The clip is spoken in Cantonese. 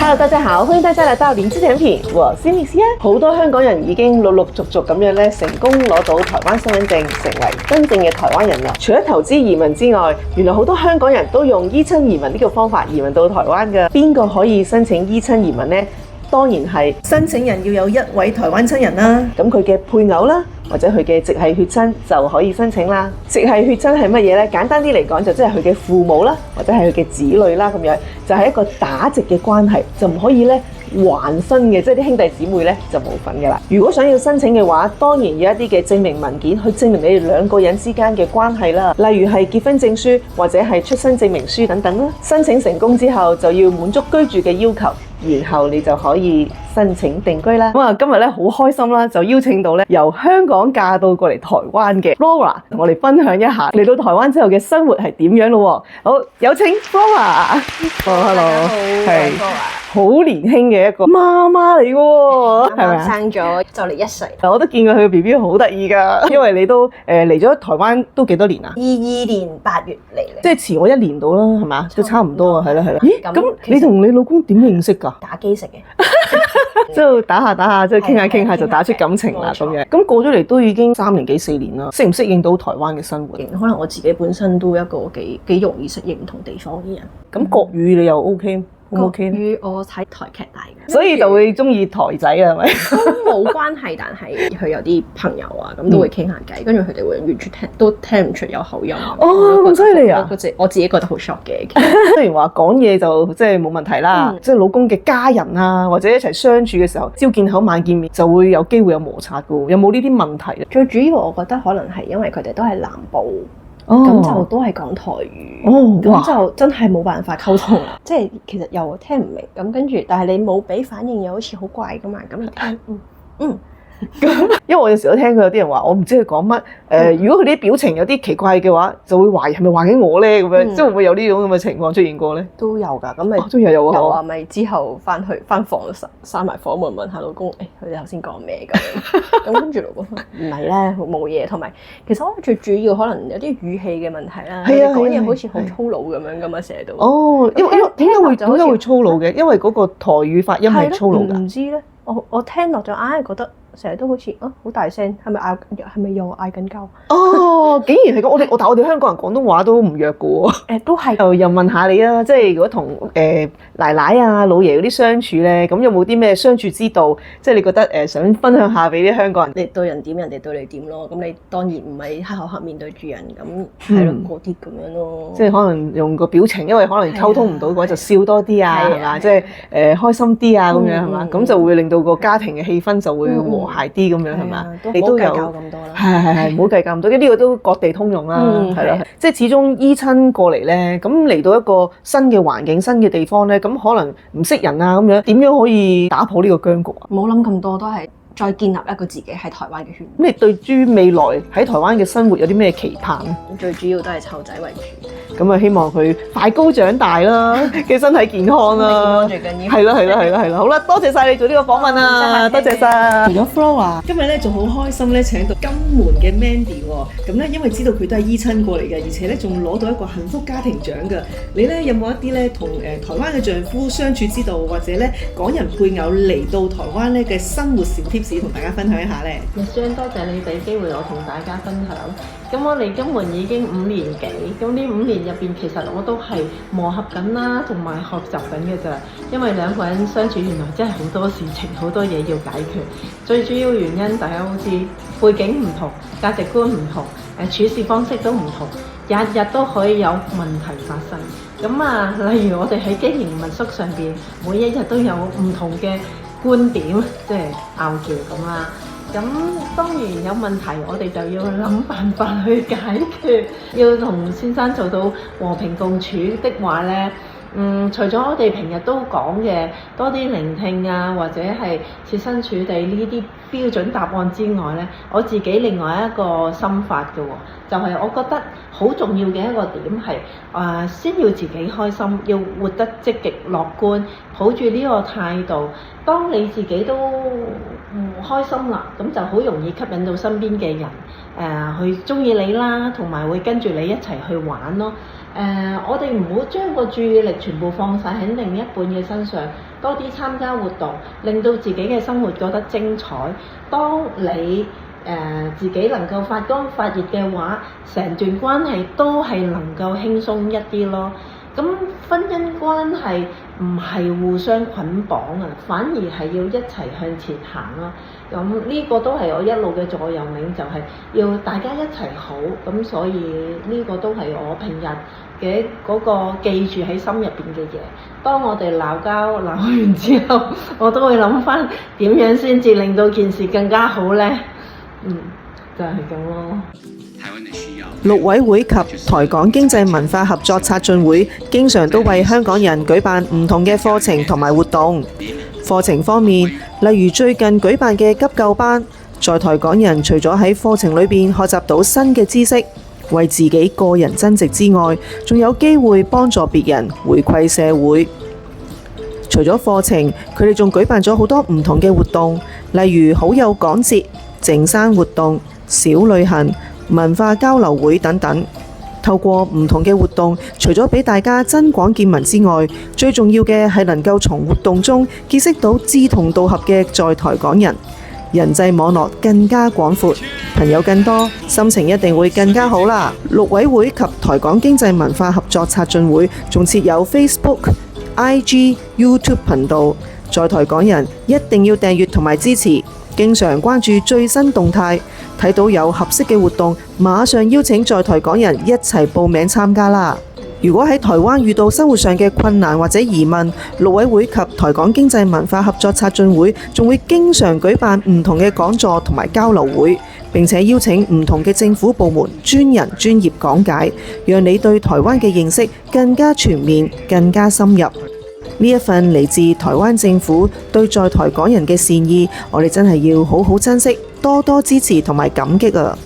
Hello， 大家好，歡迎大家來到林之甜品，我是米西啊。好多香港人已經陸陸續續咁樣咧，成功攞到台灣身份證，成為真正嘅台灣人啦。除咗投資移民之外，原來好多香港人都用依親移民呢個方法移民到台灣嘅。邊個可以申請依親移民呢？當然係申請人要有一位台灣親人啦，咁佢嘅配偶啦，或者佢嘅直系血親就可以申請啦。直系血親係乜嘢呢？簡單啲嚟講，就即係佢嘅父母啦，或者係佢嘅子女啦，咁樣就係一個打直嘅關係，就唔可以咧還生嘅，即係啲兄弟姊妹咧就冇份嘅啦。如果想要申請嘅話，當然要一啲嘅證明文件去證明你哋兩個人之間嘅關係啦，例如係結婚證書或者係出生證明書等等啦。申請成功之後，就要滿足居住嘅要求。然後你就可以申請定居啦。咁啊，今日咧好開心啦，就邀請到咧由香港嫁到過嚟台灣嘅 Flora 同我哋分享一下嚟到台灣之後嘅生活係點樣咯。好，有請 Flora。Hello， 係好年輕嘅一個媽媽嚟嘅喎，係咪啊？生咗就嚟1歲。我都見過佢個 BB 好得意㗎，因為你都嚟咗台灣都幾多年啊22年8月嚟嘅，即係遲我1年到啦，係嘛？都差唔多啊，係啦係啦。咦，咁其實你同你老公點認識㗎？打機食嘅，即係打下，即係傾下傾下就打出感情啦咁樣。咁過咗嚟都已經3年幾4年啦，適唔適應到台灣嘅生活？可能我自己本身都一個幾容易適應唔同地方嘅人。咁國語你又 OK？國語我睇台劇大嘅，所以就會中意台仔啊，係咪？都冇關係，但係佢有啲朋友啊，咁都會傾下偈，跟住佢哋會完全都聽唔出有口音。哦，咁犀利啊！我自己覺得好 shock 嘅。雖然話講嘢就即係冇問題啦，即係老公嘅家人啊，或者一齊相處嘅時候，朝見口晚見面，就會有機會有摩擦㗎喎。有冇呢啲問題？最主要我覺得可能係因為佢哋都係南部。咁就都係講台語，咁就真係冇辦法溝通啦。即係其實又聽唔明，咁跟住，但係你冇俾反應，又好似好怪噶嘛。咁你聽，因為我有時都聽佢有啲人話，我唔知佢講乜。如果佢啲表情有啲奇怪嘅話，就會懷疑係咪話緊我咧咁樣，即係會唔會有呢種咁嘅情況出現過咧？都有㗎，咁咪都有啊，咪之後翻房閂埋房門問下老公，佢哋頭先講咩咁？咁跟住老公唔係咧，冇嘢。同埋其實我最主要可能有啲語氣嘅問題啦，係啊，講嘢好似好粗魯咁樣㗎嘛，成日都。哦，因為點解會粗魯嘅？因為嗰個台語發音係粗魯㗎。唔知咧，我聽落就硬係覺得。成日都好似好大聲，係咪又嗌緊交？哦，竟然係咁！但我哋香港人廣東話都唔弱嘅喎。都係。又問下你啊，即係如果同奶奶啊、老爺嗰啲相處咧，咁有冇啲咩相處之道？即係你覺得想分享下俾啲香港人？你對人點，人哋對你點咯。咁你當然唔係黑口黑面對住人，咁係咯嗰啲咁樣咯。即係可能用個表情，因為可能溝通唔到嘅話，就笑多啲啊，係嘛？即係開心啲啊，咁樣係嘛？咁就會令到個家庭嘅氣氛就會和諧啲咁樣係嘛？你都有計較咁多啦。係，唔好計較咁多，呢個都各地通用啦，係咯。即係始終依親過嚟咧，咁嚟到一個新嘅環境、新嘅地方咧，咁可能唔識人啊咁樣，點樣可以打破呢個僵局啊？冇諗咁多，都係再建立一個自己喺台灣嘅圈。咁你對於未來喺台灣嘅生活有啲咩期盼？最主要都係湊仔為主。咁啊，希望佢快高長大啦，嘅身體健康啦，最緊要。係啦，好啦，多謝晒你做呢個訪問啊，多謝晒。除咗 Flora，今日咧仲好開心咧，請到金門嘅 Mandy 喎。咁咧，因為知道佢都係依親過嚟嘅，而且咧仲攞到一個幸福家庭獎㗎。你咧有冇一啲咧同台灣嘅丈夫相處之道，或者咧港人配偶嚟到台灣咧嘅生活小 tips 同大家分享一下咧？Michelle，多謝你俾機會我同大家分享。咁我嚟金門已經5年幾，咁呢5年入邊其實我都係磨合緊啦，同埋學習緊嘅咋。因為兩個人相處原來真係好多事情，好多嘢要解決。最主要原因大家好似背景唔同、價值觀唔同、處事方式都唔同，日日都可以有問題發生。咁啊，例如我哋喺經營民宿上邊，每一日都有唔同嘅觀點，即係拗撬咁啦。咁當然有問題，我哋就要諗辦法去解決。要同先生做到和平共處的話呢，除咗我哋平日都講嘅多啲聆聽啊，或者係設身處地呢啲標準答案之外呢，我自己另外一個心法嘅喎，就係我覺得好重要嘅一個點係先要自己開心，要活得積極樂觀，抱住呢個態度。當你自己都唔開心啦，咁就好容易吸引到身邊嘅人去中意你啦，同埋會跟住你一齊去玩咯。我哋唔好將個注意力全部放晒喺另一半嘅身上，多啲參加活動，令到自己嘅生活過得精彩。當你自己能夠發光發熱嘅話，成段關係都係能夠輕鬆一啲咯。咁婚姻關係唔係互相捆綁啊，反而係要一齊向前行咯。咁呢個都係我一路嘅座右銘，就係要大家一齊好。咁所以呢個都係我平日嘅嗰個記住喺心入邊嘅嘢。當我哋鬧交鬧完之後，我都會諗翻點樣先至令到件事更加好呢？就係咁咯。陸委會及台港經濟文化合作促進會經常都為香港人舉辦唔同嘅課程同埋活動。課程方面，例如最近舉辦嘅急救班，在台港人除咗喺課程裏邊學習到新嘅知識，為自己個人增值之外，仲有機會幫助別人回饋社會。除咗課程，佢哋仲舉辦咗好多唔同嘅活動，例如好友講節、淨山活動、小旅行、文化交流會等等。透過唔同嘅活動，除咗俾大家增廣見聞之外，最重要嘅係能夠從活動中結識到志同道合嘅在台港人，人際網絡更加廣闊，朋友更多，心情一定會更加好啦。陸委會及台港經濟文化合作促進會仲設有 Facebook、IG、YouTube 頻道，在台港人一定要訂閱同埋支持，經常關注最新動態，睇到有合適嘅活動，馬上邀請在台港人一齊報名參加啦。如果喺台灣遇到生活上嘅困難或者疑問，陸委會及台港經濟文化合作促進會仲會經常舉辦唔同嘅講座同埋交流會，並且邀請唔同嘅政府部門專人專業講解，讓你對台灣嘅認識更加全面、更加深入。呢一份嚟自台灣政府對在台港人嘅善意，我哋真係要好好珍惜，多多支持同埋感激啊！